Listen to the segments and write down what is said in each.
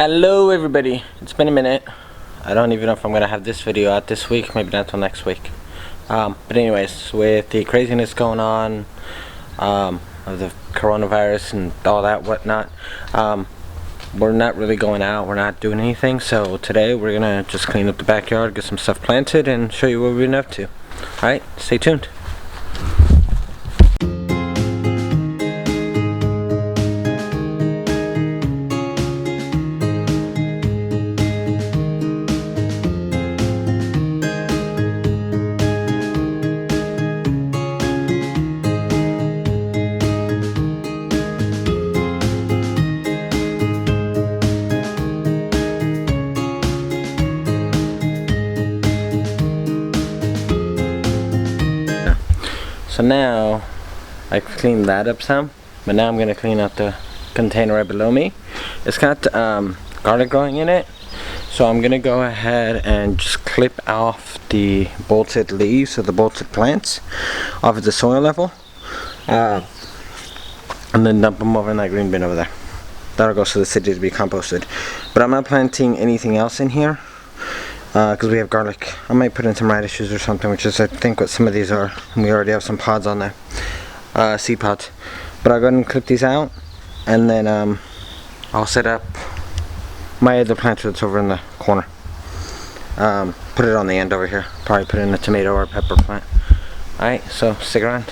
Hello everybody, it's been a minute. I don't even know if I'm gonna have this video out this week, maybe not till next week. But anyways, with the craziness going on of the coronavirus and all that whatnot, we're not really going out, we're not doing anything. So today we're gonna just clean up the backyard, get some stuff planted, and show you what we've been up to. Alright, stay tuned. So now I cleaned that up some, but now I'm gonna clean out the container right below me. It's got garlic growing in it, so I'm gonna go ahead and just clip off the bolted leaves of the bolted plants off at the soil level, and then dump them over in that green bin over there. That'll go to the city to be composted. But I'm not planting anything else in here because we have garlic. I might put in some radishes or something, which is I think what some of these are. We already have some pods on there, seed pods. But I'll go ahead and clip these out, and then I'll set up my other plant that's over in the corner. Put it on the end over here. Probably put in a tomato or a pepper plant. Alright, so stick around.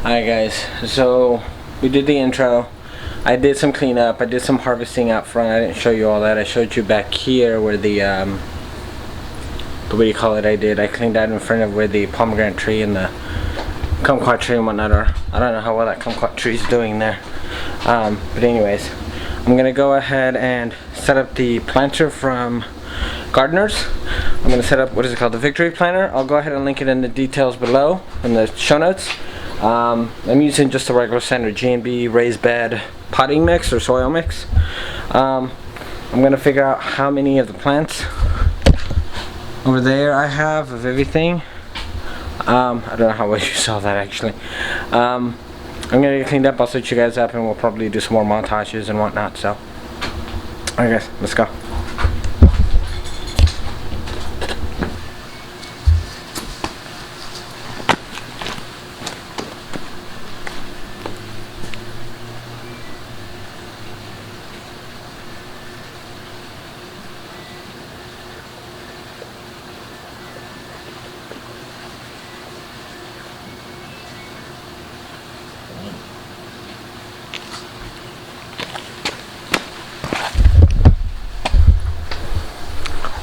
Alright guys, so we did the intro. I did some cleanup, I did some harvesting out front. I didn't show you all that. I showed you back here where the what do you call it, I cleaned out in front of where the pomegranate tree and the kumquat tree and whatnot are. I don't know how well that kumquat tree is doing there. But anyways, I'm gonna go ahead and set up the planter from Gardeners. I'm gonna set up, what is it called, the Victory Planter. I'll go ahead and link it in the details below in the show notes. I'm using just a regular standard G&B raised bed potting mix or soil mix. I'm gonna figure out how many of the plants over there I have of everything. I don't know how well you saw that actually. I'm gonna get cleaned up, I'll set you guys up, and we'll probably do some more montages and whatnot. So alright guys, let's go.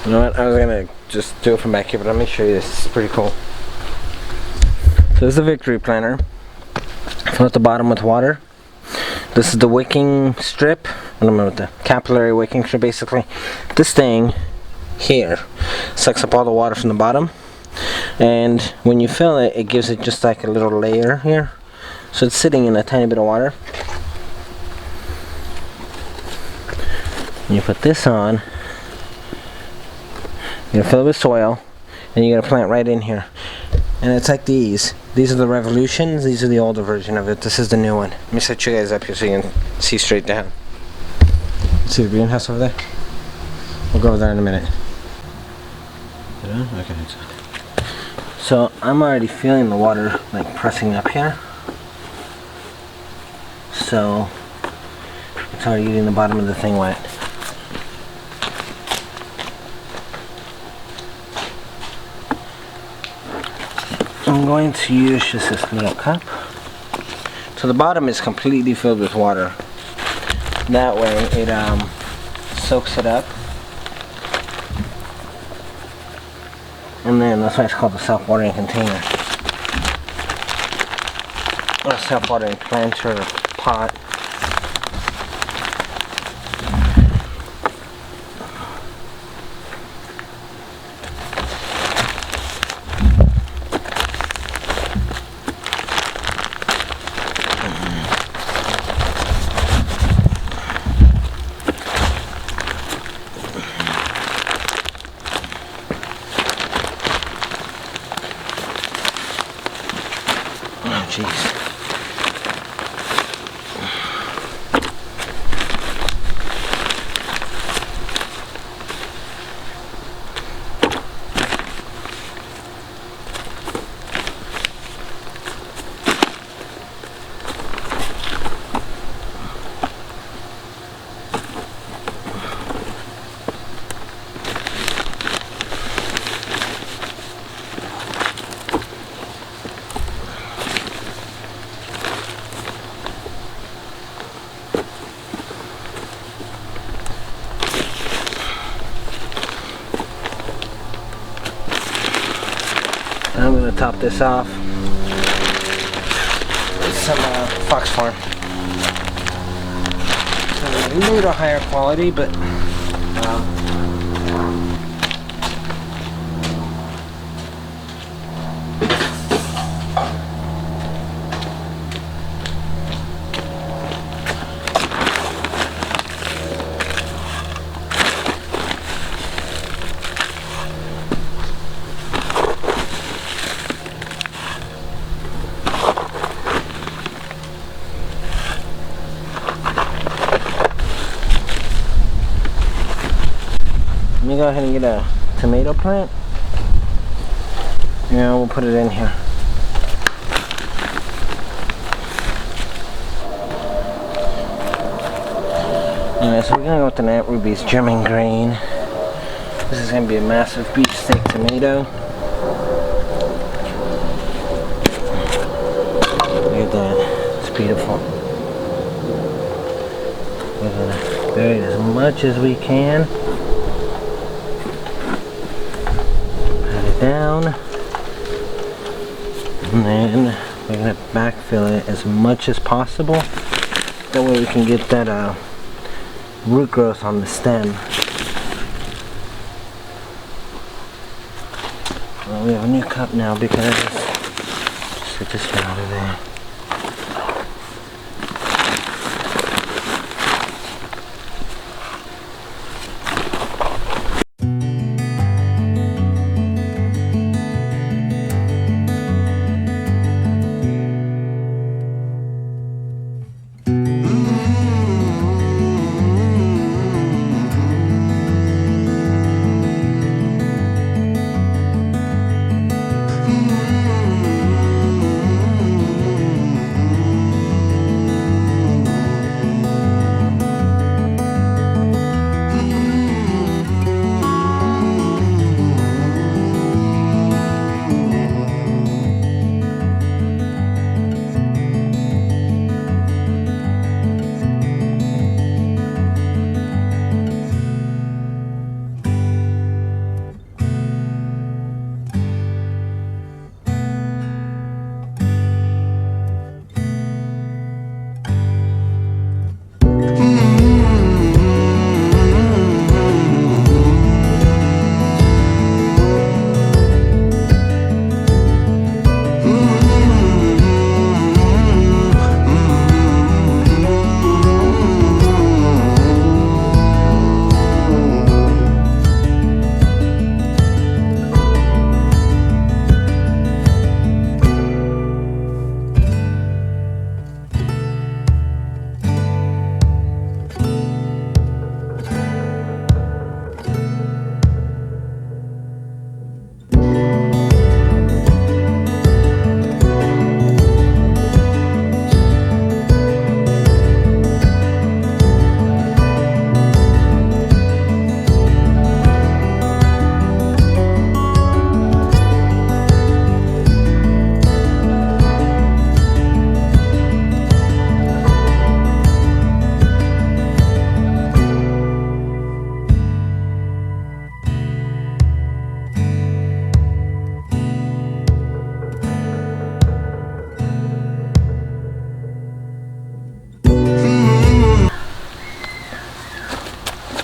You know what, I was gonna just do it from back here, but let me show you this. It's pretty cool. So this is the Victory Planter. Fill at the bottom with water. This is the wicking strip. I don't know what the capillary wicking strip, basically. This thing here sucks up all the water from the bottom, and when you fill it, it gives it just like a little layer here. So it's sitting in a tiny bit of water. And you put this on. You're gonna fill it with soil, and you're gonna plant right in here. And it's like these. These are the Revolutions. These are the older version of it. This is the new one. Let me set you guys up here so you can see straight down. See the greenhouse over there? We'll go over there in a minute. Okay. So I'm already feeling the water like pressing up here. So it's already getting the bottom of the thing wet. I'm going to use just this little cup. So the bottom is completely filled with water. That way it soaks it up And then that's why it's called the self-watering container. Or self-watering planter or pot. Oh, jeez. I'm gonna top this off with some Fox Farm. A little higher quality, but let me go ahead and get a tomato plant. Yeah, we'll put it in here. Alright, so we're gonna go with the Aunt Ruby's German Green. This is gonna be a massive beefsteak tomato. Look at that, it's beautiful. We're gonna bury it as much as we can. Down, and then we're going to backfill it as much as possible. That way we can get that root growth on the stem. Well, we have a new cup now because it just fell out of there.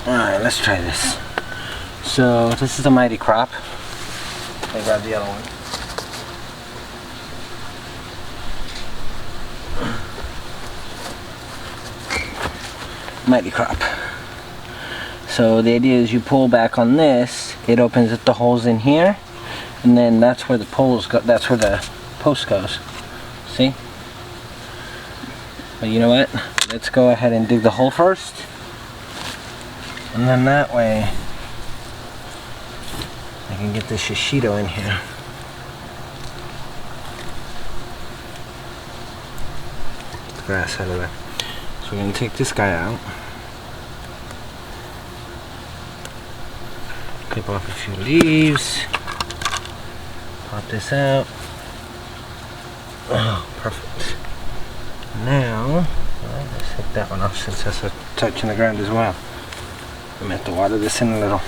Alright, let's try this. So this is the Mighty Crop. I grab the other one. Mighty Crop. So the idea is you pull back on this, it opens up the holes in here, and then that's where the poles go. That's where the post goes. See? But you know what? Let's go ahead and dig the hole first, and then that way I can get the shishito in here. Get the grass out of there. So we're going to take this guy out. Clip off a few leaves. Pop this out. Oh, perfect. Now, let's hit that one off since that's a touch in the ground as well. I'm going to have to water this in a little.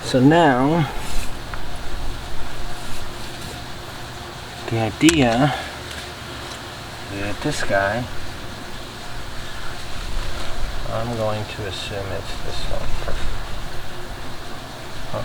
So now, the idea that this guy, I'm going to assume it's this one. Perfect. Huh.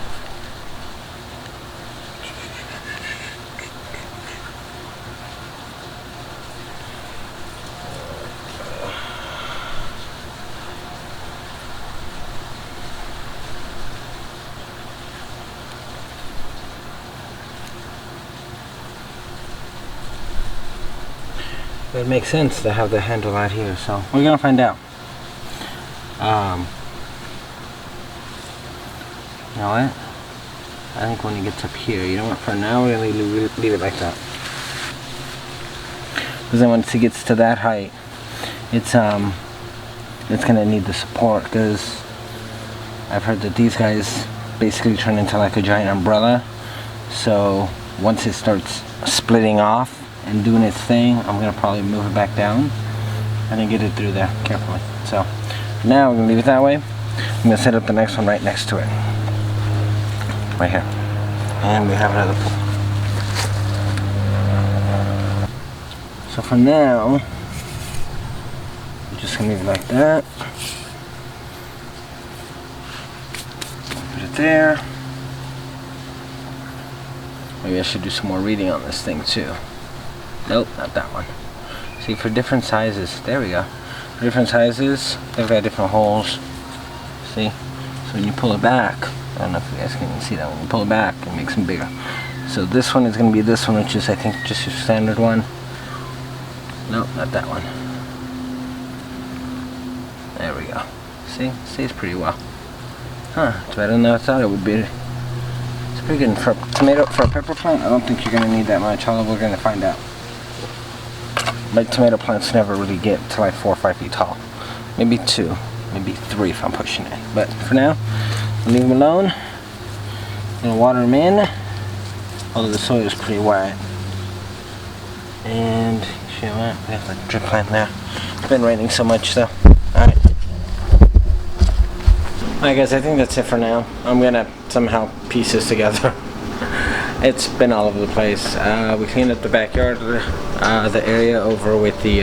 It makes sense to have the handle out here, so we're gonna find out. You know what? I think when it gets up here, you know what? For now, we're gonna leave it like that. Because then once it gets to that height, it's gonna need the support. Because I've heard that these guys basically turn into like a giant umbrella. So once it starts splitting off and doing its thing, I'm gonna probably move it back down and then get it through there carefully. So now we're gonna leave it that way. I'm gonna set up the next one right next to it, right here, and we have another pool. So for now, we're just gonna leave it like that. Put it there. Maybe I should do some more reading on this thing too. Nope, not that one. See, for different sizes, there we go. For different sizes, they've got different holes. See? So when you pull it back, I don't know if you guys can even see that. When you pull it back, it makes them bigger. So this one is going to be this one, which is, I think, just your standard one. Nope, not that one. There we go. See? It stays pretty well. Huh, it's better than I thought it would be. It's pretty good. For a tomato, for a pepper plant, I don't think you're going to need that much, although we're going to find out. My tomato plants never really get to like 4 or 5 feet tall. Maybe 2, maybe 3 if I'm pushing it. But for now, I'll leave them alone. I'm gonna water them in, although the soil is pretty wet. And you know what? We have a drip line there. It's been raining so much, so alright. Alright guys, I think that's it for now. I'm gonna somehow piece this together. It's been all over the place. We cleaned up the backyard, the area over with the,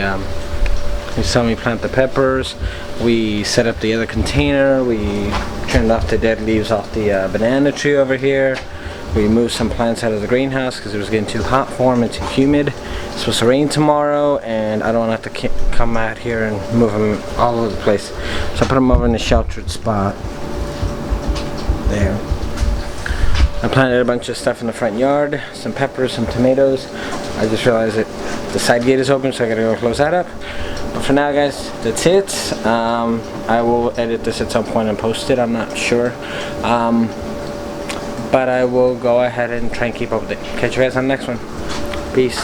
you saw me plant the peppers. We set up the other container. We trimmed off the dead leaves off the banana tree over here. We moved some plants out of the greenhouse because it was getting too hot for them and too humid. It's supposed to rain tomorrow, and I don't want to have to come out here and move them all over the place. So I put them over in a sheltered spot. There. I planted a bunch of stuff in the front yard, some peppers, some tomatoes. I just realized that the side gate is open, so I gotta go close that up. But for now guys, that's it. I will edit this at some point and post it, I'm not sure. But I will go ahead and try and keep up with it. Catch you guys on the next one. Peace.